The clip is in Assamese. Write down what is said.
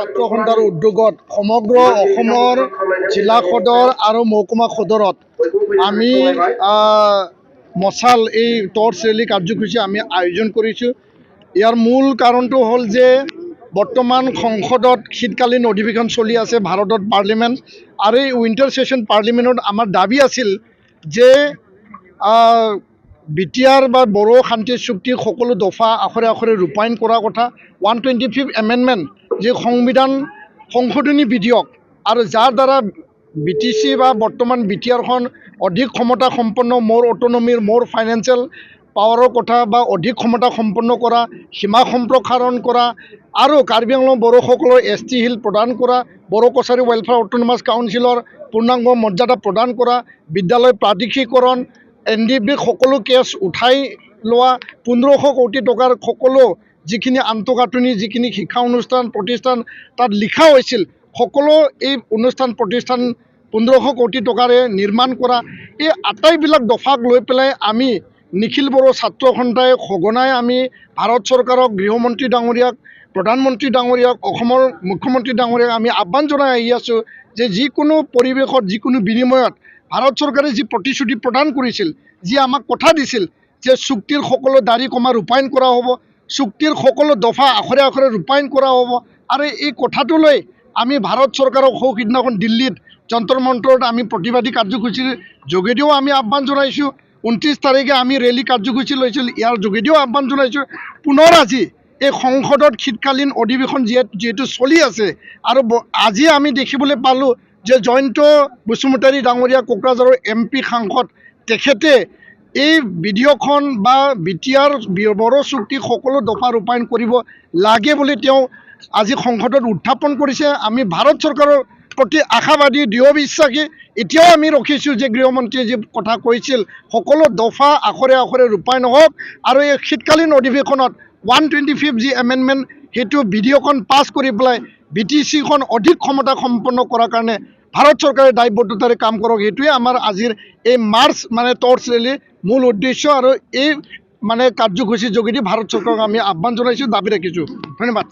ছাত্ৰ সন্থাৰ উদ্যোগত সমগ্ৰ অসমৰ জিলা সদৰ আৰু মহকুমা সদৰত আমি মশাল এই টৰ্চ ৰেলী কাৰ্যসূচী আমি আয়োজন কৰিছোঁ। ইয়াৰ মূল কাৰণটো হ'ল যে বৰ্তমান সংসদত শীতকালীন অধিৱেশন চলি আছে ভাৰতত পাৰ্লিমেণ্ট, আৰু এই উইণ্টাৰ ছেশ্যন পাৰ্লিমেণ্টত আমাৰ দাবী আছিল যে বিটিআৰ বা বড়ো শান্তি চুক্তি সকলো দফা আখৰে আখৰে ৰূপায়ণ কৰাৰ কথা, 125th এমেণ্ডমেণ্ট যি সংবিধান সংশোধনী বিধেয়ক, আৰু যাৰ দ্বাৰা BTC বা বৰ্তমান বিটিআৰখন অধিক ক্ষমতা সম্পন্ন, মোৰ অটনমিৰ, মোৰ ফাইনেন্সিয়েল পাৱাৰৰ কথা বা অধিক ক্ষমতা সম্পন্ন কৰা, সীমা সম্প্ৰসাৰণ কৰা, আৰু কাৰ্বি আংলং বড়োসকলৰ ST হিল প্ৰদান কৰা, বড়ো কছাৰী ৱেলফেয়াৰ অট'নমাছ কাউন্সিলৰ পূৰ্ণাংগ মৰ্যাদা প্ৰদান কৰা, বিদ্যালয় প্ৰাদেশিকৰণ, NDB সকলো কেছ উঠাই লোৱা, 1500 কোটি টকাৰ সকলো যিখিনি আন্তঃগাঁথনি, যিখিনি শিক্ষা অনুষ্ঠান প্ৰতিষ্ঠান তাত লিখা হৈছিল, সকলো এই অনুষ্ঠান প্ৰতিষ্ঠান 1500 কোটি টকাৰে নিৰ্মাণ কৰা, এই আটাইবিলাক দফাক লৈ পেলাই আমি নিখিল বড়ো ছাত্ৰ সন্থাই সঘনাই আমি ভাৰত চৰকাৰক, গৃহমন্ত্ৰী ডাঙৰীয়াক, প্ৰধানমন্ত্ৰী ডাঙৰীয়াক, অসমৰ মুখ্যমন্ত্ৰী ডাঙৰীয়াক আমি আহ্বান জনাই আহি আছোঁ যে যিকোনো পৰিৱেশত, যিকোনো বিনিময়ত ভাৰত চৰকাৰে যি প্ৰতিশ্ৰুতি প্ৰদান কৰিছিল, যি আমাক কথা দিছিল যে চুক্তিৰ সকলো দাড়ি কমা ৰূপায়ণ কৰা হ'ব, চুক্তিৰ সকলো দফা আখৰে আখৰে ৰূপায়ণ কৰা হ'ব, আৰু এই কথাটো লৈ আমি ভাৰত চৰকাৰক সিদিনাখন দিল্লীত যন্তৰ মন্তৰত আমি প্ৰতিবাদী কাৰ্যসূচীৰ যোগেদিও আমি আহ্বান জনাইছোঁ। 29 তাৰিখে আমি ৰেলী কাৰ্যসূচী লৈছিল, ইয়াৰ যোগেদিও আহ্বান জনাইছোঁ। পুনৰ আজি এই সংসদত শীতকালীন অধিৱেশন যিহেতু চলি আছে, আৰু আজি আমি দেখিবলৈ পালোঁ যে জয়ন্ত বসুমতাৰী ডাঙৰীয়া কোকৰাঝাৰৰ MP সাংসদ তেখেতে এই বিধেয়কখন বা বিটিআৰ বড়ো চুক্তি সকলো দফা ৰূপায়ণ কৰিব লাগে বুলি তেওঁ আজি সংসদত উত্থাপন কৰিছে। আমি ভাৰত চৰকাৰৰ প্ৰতি আশাবাদী, দৃঢ় বিশ্বাসী। এতিয়াও আমি ৰখিছোঁ যে গৃহমন্ত্ৰীয়ে যি কথা কৈছিল সকলো দফা আখৰে আখৰে ৰূপায়ণ হওক, আৰু এই শীতকালীন অধিৱেশনত 125th যি এমেণ্ডমেণ্ট সেইটো বিধেয়কখন পাছ কৰি পেলাই BTCখন অধিক ক্ষমতা সম্পন্ন কৰাৰ কাৰণে ভাৰত চৰকাৰে দায়বদ্ধতাৰে কাম কৰক। সেইটোৱে আমাৰ আজিৰ এই মাৰ্চ টৰ্চ ৰেলীৰ মূল উদ্দেশ্য, আৰু এই কাৰ্যসূচীৰ যোগেদি ভাৰত চৰকাৰক আমি আহ্বান জনাইছোঁ, দাবী ৰাখিছোঁ। ধন্যবাদ।